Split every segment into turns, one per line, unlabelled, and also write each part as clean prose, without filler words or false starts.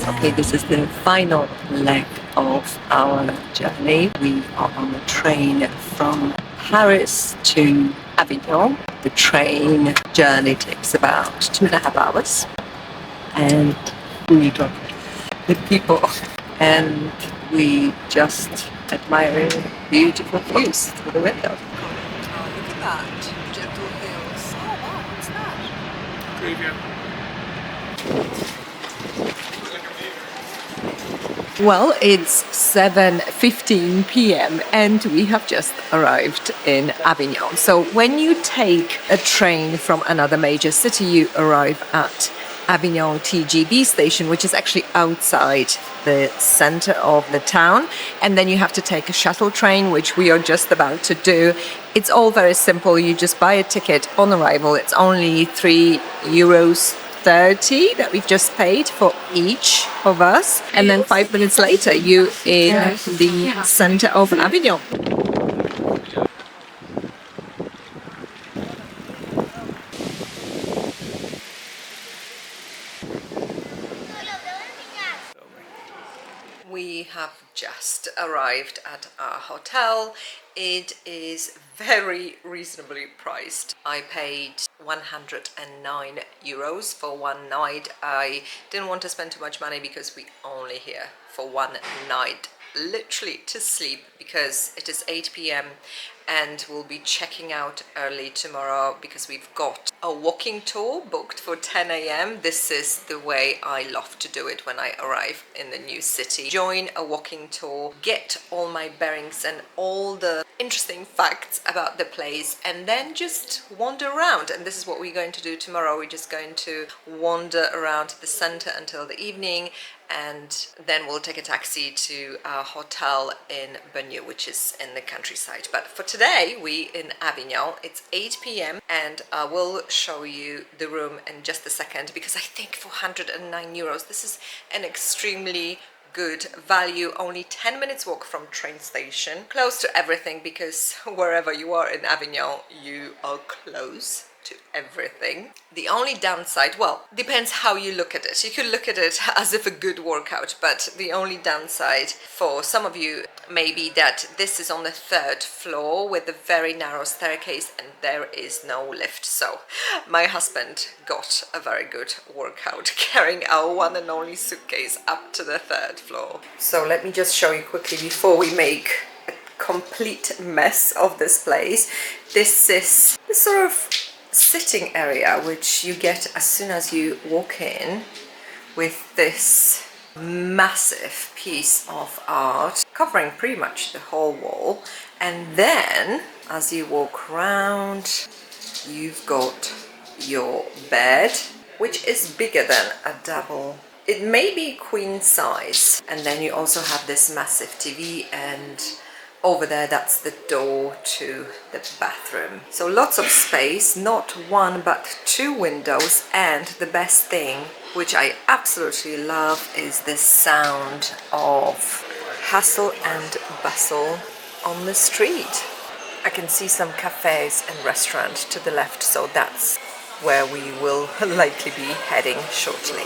Okay, this is the final leg of our journey. We are on a train from Paris to Avignon. The train journey takes about 2.5 hours. And we talk the people and we just admire beautiful views through the window. Look at that, gentle hills. Oh wow, what's that? Graveyard. Well, it's 7:15 p.m. and we have just arrived in Avignon. So when you take a train from another major city, you arrive at Avignon TGV station, which is actually outside the center of the town. And then you have to take a shuttle train, which we are just about to do. It's all very simple. You just buy a ticket on arrival. It's only €3.30 that we've just paid for each of us. And then 5 minutes later, you're in the center of Avignon. We have just arrived at our hotel. It is very reasonably priced. I paid €109 for one night. I didn't want to spend too much money because we only here for one night, literally to sleep, because it is 8 p.m. and we'll be checking out early tomorrow because we've got a walking tour booked for 10 a.m. This is the way I love to do it when I arrive in the new city. Join a walking tour, get all my bearings and all the interesting facts about the place, and then just wander around. And this is what we're going to do tomorrow. We're just going to wander around the center until the evening, and then we'll take a taxi to our hotel in Bonnieux, which is in the countryside. But for today, we in Avignon. It's 8 p.m. and I will show you the room in just a second, because I think for €109, this is an extremely good value. Only 10 minutes walk from train station, close to everything, because wherever you are in Avignon, you are close to everything. The only downside, well, depends how you look at it. You could look at it as if a good workout, but the only downside for some of you may be that this is on the 3rd floor with a very narrow staircase and there is no lift. So my husband got a very good workout carrying our one and only suitcase up to the 3rd floor. So let me just show you quickly before we make a complete mess of this place. This is the sort of sitting area which you get as soon as you walk in, with this massive piece of art covering pretty much the whole wall. And then as you walk around, you've got your bed, which is bigger than a double. It may be queen size. And then you also have this massive TV, and over there, that's the door to the bathroom. So lots of space, not one but two windows. And the best thing, which I absolutely love, is the sound of hustle and bustle on the street. I can see some cafes and restaurants to the left, so that's where we will likely be heading shortly.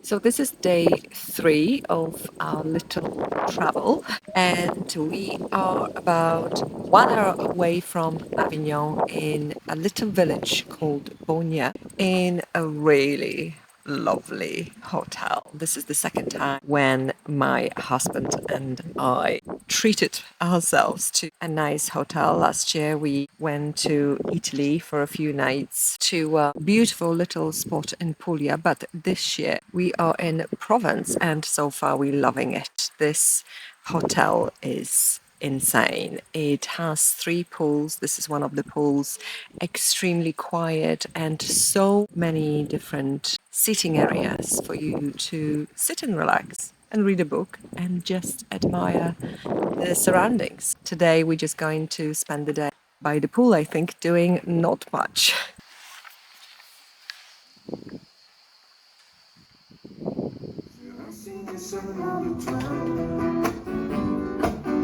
So this is day 3 of our little travel, and we are about 1 hour away from Avignon in a little village called Bonnieux in a really lovely hotel. This is the second time when my husband and I treated ourselves to a nice hotel. Last year we went to Italy for a few nights to a beautiful little spot in Puglia, but this year we are in Provence and so far we're loving it. This hotel is insane. It has 3 pools. This is one of the pools. Extremely quiet and so many different seating areas for you to sit and relax and read a book and just admire the surroundings. Today we're just going to spend the day by the pool, I think, doing not much.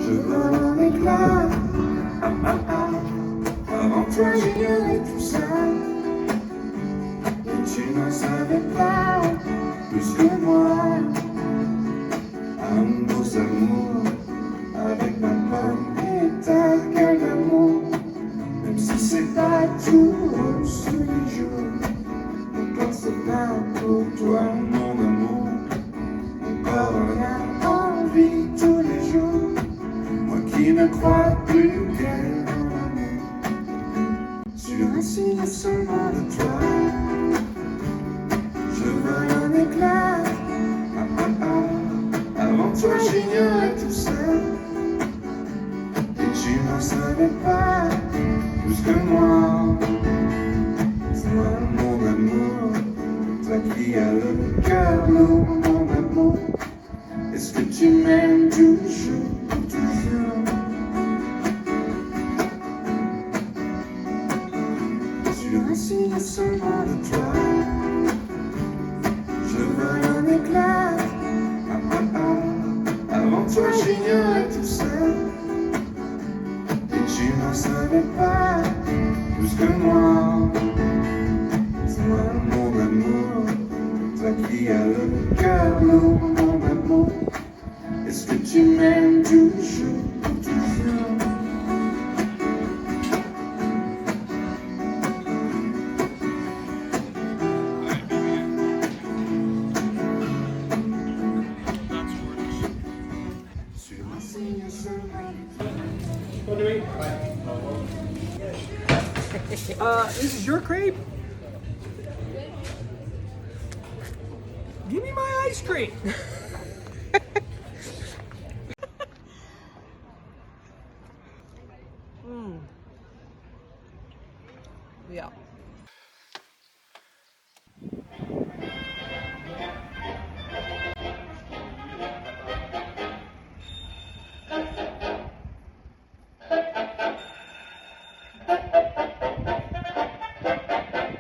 Je vole en éclats. Avant toi j'ignorais tout ça. Et tu n'en savais pas plus que moi. Un beau amour avec ma pomme et ta gueule d'amour. Même si c'est pas tout sous les jours. Encore c'est pas pour toi mon amour. Encore on a envie tous les jours. Moi qui ne crois plus qu'elle en amour. Sur un signe seulement de toi. Je vole en éclats. Avant toi j'ignorais tout ça. Et tu n'en savais pas plus que moi. Toi mon amour, toi qui as le cœur lourd, mon amour. Est-ce que tu m'aimes toujours, toujours? Sur un signe seulement de toi. Je vole en éclats. Avant toi j'ignorais tout ça. Et tu n'en savais pas plus que moi. Toi mon amour, toi qui as le cœur lourd, mon amour. Est-ce que tu m'aimes toujours, toujours?
This is your crepe? Give me my ice cream.
Yeah.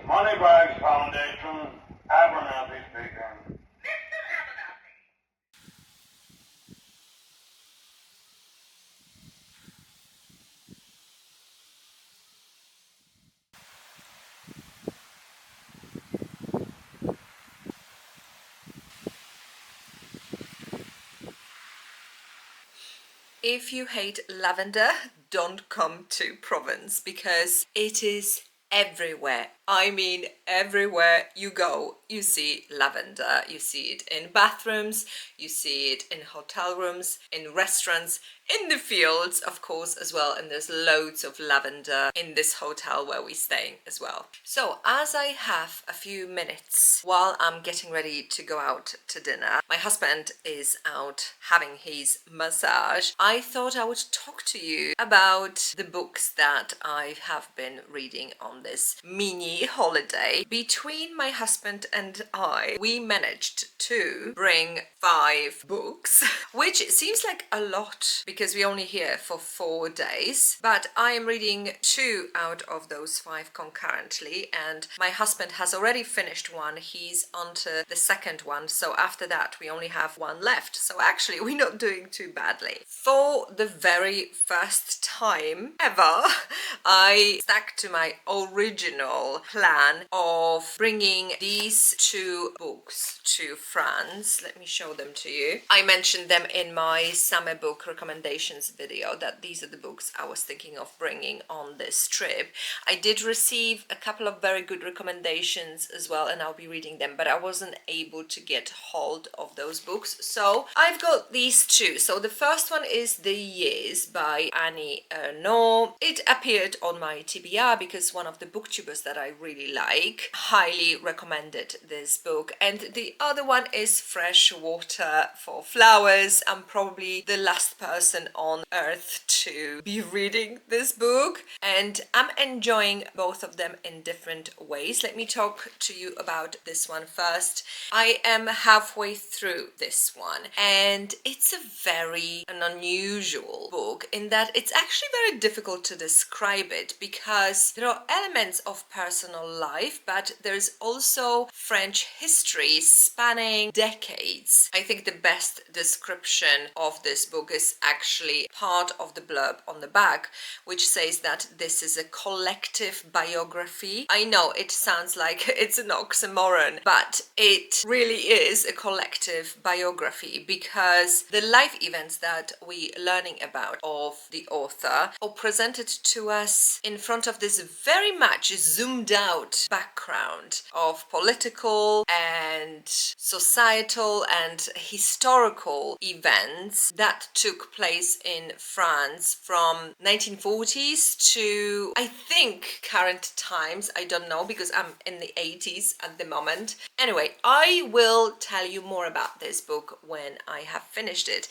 Moneybags Foundation, Abernathy speaking.
If you hate lavender, don't come to Provence because it is everywhere. I mean, everywhere you go, you see lavender. You see it in bathrooms, you see it in hotel rooms, in restaurants, in the fields, of course, as well. And there's loads of lavender in this hotel where we're staying as well. So as I have a few minutes while I'm getting ready to go out to dinner, my husband is out having his massage, I thought I would talk to you about the books that I have been reading on this mini holiday. Between my husband and I, we managed to bring 5 books, which seems like a lot because because we're only here for 4 days, but I am reading 2 out of those 5 concurrently, and my husband has already finished one. He's on to the second one, so after that we only have one left. So actually we're not doing too badly. For the very first time ever, I stuck to my original plan of bringing these 2 books to France. Let me show them to you. I mentioned them in my summer book recommendations video, that these are the books I was thinking of bringing on this trip. I did receive a couple of very good recommendations as well, and I'll be reading them, but I wasn't able to get hold of those books, so I've got these 2. So the first one is The Years by Ernaux. It appeared on my TBR because one of the booktubers that I really like highly recommended this book, and the other one is Fresh Water for Flowers. I'm probably the last person on earth to be reading this book, and I'm enjoying both of them in different ways. Let me talk to you about this one first. I am halfway through this one, and it's an unusual book in that it's actually very difficult to describe it, because there are elements of personal life, but there's also French history spanning decades. I think the best description of this book is actually part of the blurb on the back, which says that this is a collective biography. I know it sounds like it's an oxymoron, but it really is a collective biography, because the life events that we're learning about of the author are presented to us in front of this very much zoomed out background of political and societal and historical events that took place in France from 1940s to, I think, current times. I don't know, because I'm in the 80s at the moment. Anyway, I will tell you more about this book when I have finished it.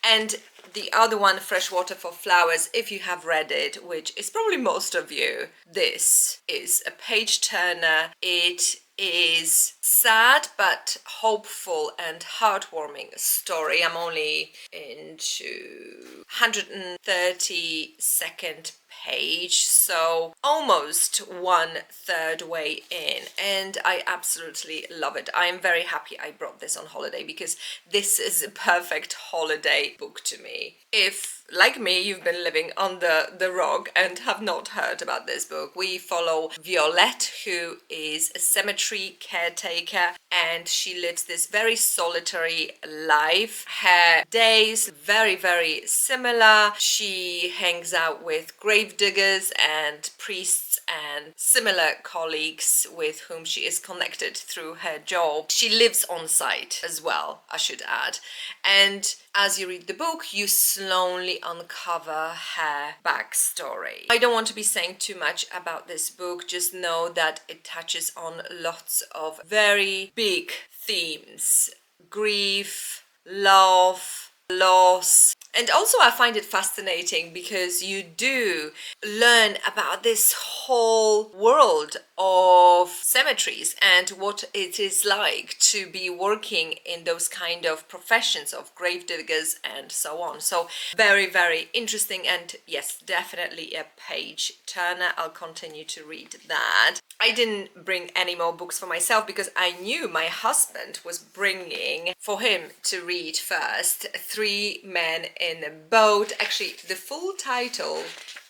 And the other one, Fresh Water for Flowers, if you have read it, which is probably most of you, this is a page turner. It is sad but hopeful and heartwarming story. I'm only into 132nd page, so almost 1/3 way in, and I absolutely love it. I'm very happy I brought this on holiday, because this is a perfect holiday book to me. If, like me, you've been living under the rock and have not heard about this book, we follow Violette, who is a cemetery caretaker, and she lives this very solitary life. Her days very, very similar. She hangs out with grave diggers and priests and similar colleagues with whom she is connected through her job. She lives on site as well, I should add. And as you read the book, you slowly uncover her backstory. I don't want to be saying too much about this book, just know that it touches on lots of very big themes: grief, love, loss. And also I find it fascinating because you do learn about this whole world of cemeteries and what it is like to be working in those kind of professions of grave diggers and so on. So very, very interesting, and yes, definitely a page turner. I'll continue to read that. I didn't bring any more books for myself because I knew my husband was bringing for him to read first 3 Men in a Boat. Actually, the full title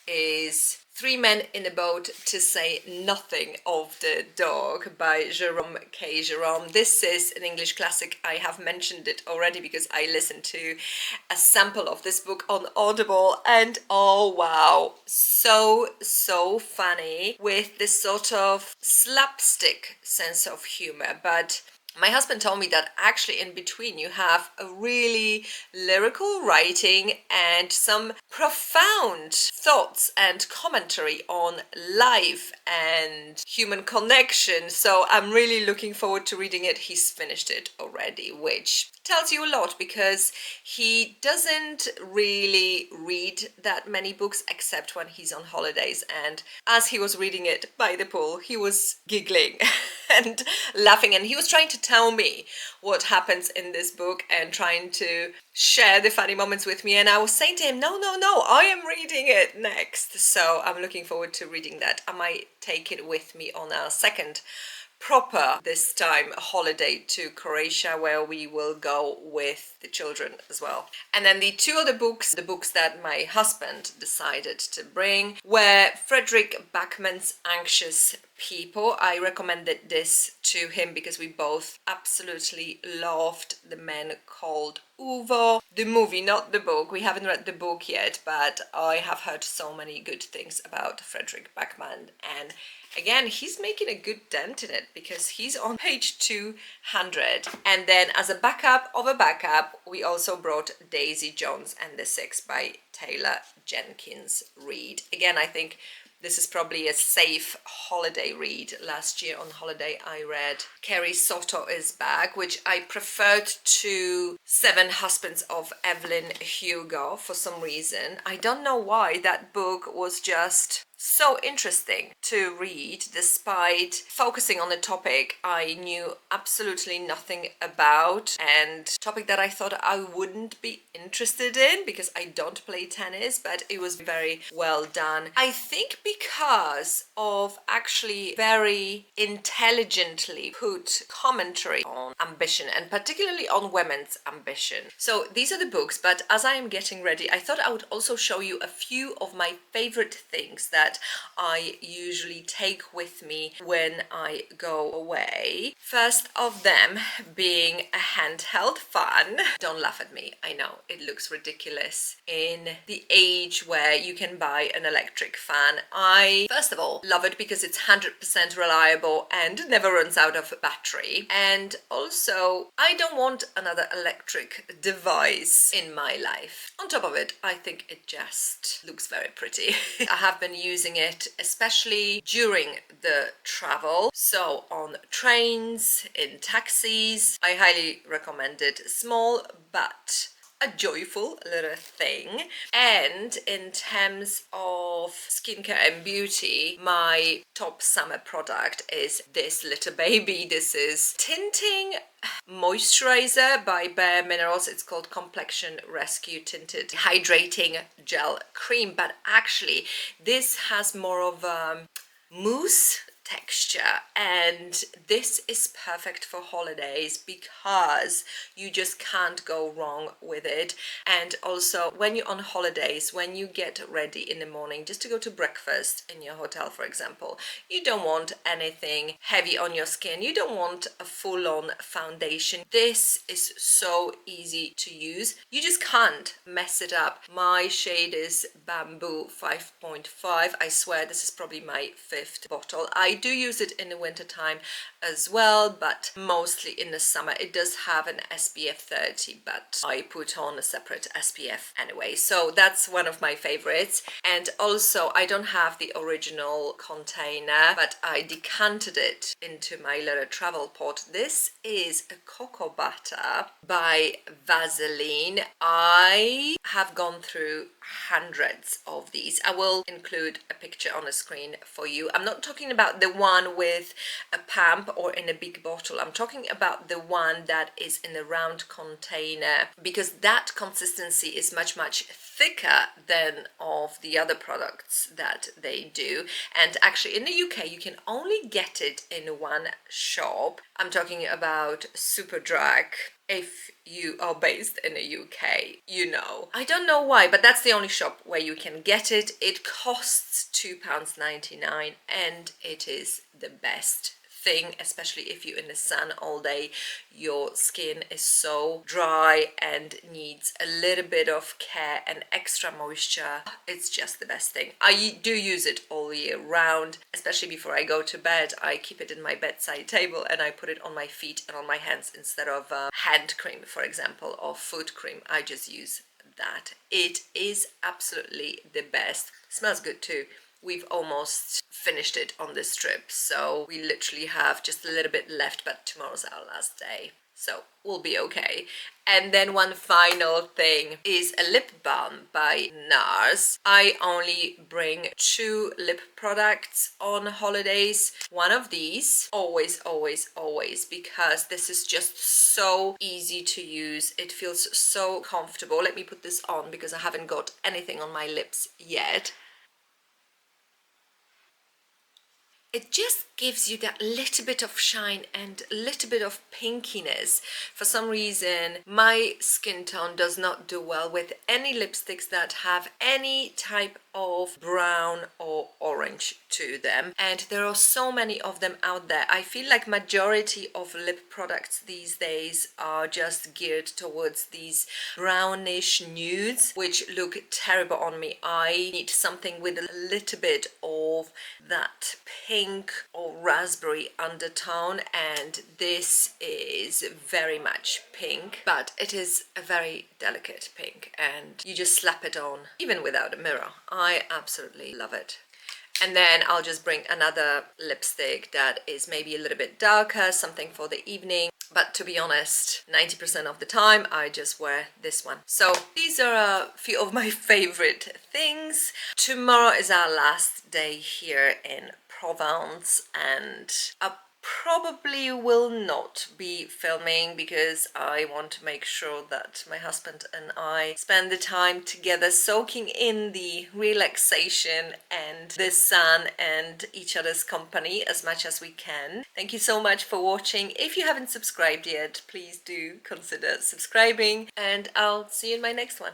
is 3 Men in a Boat to Say Nothing of the Dog by Jerome K. Jerome. This is an English classic. I have mentioned it already because I listened to a sample of this book on Audible, and oh wow, so funny with this sort of slapstick sense of humor. But my husband told me that actually in between you have a really lyrical writing and some profound thoughts and commentary on life and human connection. So I'm really looking forward to reading it. He's finished it already, which tells you a lot because he doesn't really read that many books except when he's on holidays. And as he was reading it by the pool, he was giggling and laughing, and he was trying to tell me what happens in this book and trying to share the funny moments with me, and I was saying to him, no, I am reading it next. So I'm looking forward to reading that. I might take it with me on our second proper, this time, holiday to Croatia, where we will go with the children as well. And then the two other books, the books that my husband decided to bring, were Frederick Backman's Anxious People. I recommended this to him because we both absolutely loved The Man Called Uvo. The movie, not the book. We haven't read the book yet, but I have heard so many good things about Frederick Backman, and again, he's making a good dent in it because he's on page 200. And then as a backup of a backup, we also brought Daisy Jones and the Six by Taylor Jenkins Reid. Again, I think this is probably a safe holiday read. Last year on holiday I read Carrie Soto Is Back, which I preferred to Seven Husbands of Evelyn Hugo for some reason. I don't know why. That book was just so interesting to read, despite focusing on a topic I knew absolutely nothing about, and topic that I thought I wouldn't be interested in because I don't play tennis, but it was very well done. I think because of actually very intelligently put commentary on ambition, and particularly on women's ambition. So these are the books, but as I am getting ready, I thought I would also show you a few of my favorite things that I usually take with me when I go away. First of them being a handheld fan. Don't laugh at me, I know it looks ridiculous in the age where you can buy an electric fan. I first of all love it because it's 100% reliable and never runs out of battery, and also I don't want another electric device in my life. On top of it, I think it just looks very pretty. I have been using it especially during the travel, so on trains, in taxis. I highly recommend it. Small but a joyful little thing. And in terms of skincare and beauty, my top summer product is this little baby. This is tinting moisturizer by Bare Minerals. It's called Complexion Rescue Tinted Hydrating Gel Cream, but actually this has more of a mousse texture, and this is perfect for holidays because you just can't go wrong with it. And also when you're on holidays, when you get ready in the morning just to go to breakfast in your hotel, for example, you don't want anything heavy on your skin, you don't want a full-on foundation. This is so easy to use, you just can't mess it up. My shade is Bamboo 5.5. I swear this is probably my 5th bottle. I do use it in the winter time as well, but mostly in the summer. It does have an SPF 30, but I put on a separate SPF anyway, so that's one of my favorites. And also I don't have the original container, but I decanted it into my little travel pot. This is a cocoa butter by Vaseline. I have gone through hundreds of these. I will include a picture on the screen for you. I'm not talking about the one with a pump or in a big bottle. I'm talking about the one that is in a round container, because that consistency is much thicker than of the other products that they do. And actually in the UK you can only get it in one shop. I'm talking about Superdrug. If you are based in the UK, you know. I don't know why, but that's the only shop where you can get it. It costs £2.99 and it is the best thing, especially if you're in the sun all day. Your skin is so dry and needs a little bit of care and extra moisture. It's just the best thing. I do use it all year round, especially before I go to bed. I keep it in my bedside table and I put it on my feet and on my hands instead of hand cream, for example, or foot cream. I just use that. It is absolutely the best. Smells good too. We've almost finished it on this trip, so we literally have just a little bit left, but tomorrow's our last day. so we'll be okay. And then one final thing is a lip balm by NARS. I only bring 2 lip products on holidays. One of these, always, always, always, because this is just so easy to use. It feels so comfortable. Let me put this on because I haven't got anything on my lips yet. It just gives you that little bit of shine and a little bit of pinkiness. For some reason, my skin tone does not do well with any lipsticks that have any type of brown or orange to them. And there are so many of them out there. I feel like majority of lip products these days are just geared towards these brownish nudes, which look terrible on me. I need something with a little bit of that pink or raspberry undertone, and this is very much pink, but it is a very delicate pink and you just slap it on even without a mirror. I absolutely love it. And then I'll just bring another lipstick that is maybe a little bit darker, something for the evening. But to be honest, 90% of the time I just wear this one. So these are a few of my favorite things. Tomorrow is our last day here in Provence, and I probably will not be filming because I want to make sure that my husband and I spend the time together soaking in the relaxation and the sun and each other's company as much as we can. Thank you so much for watching. If you haven't subscribed yet, please do consider subscribing, and I'll see you in my next one.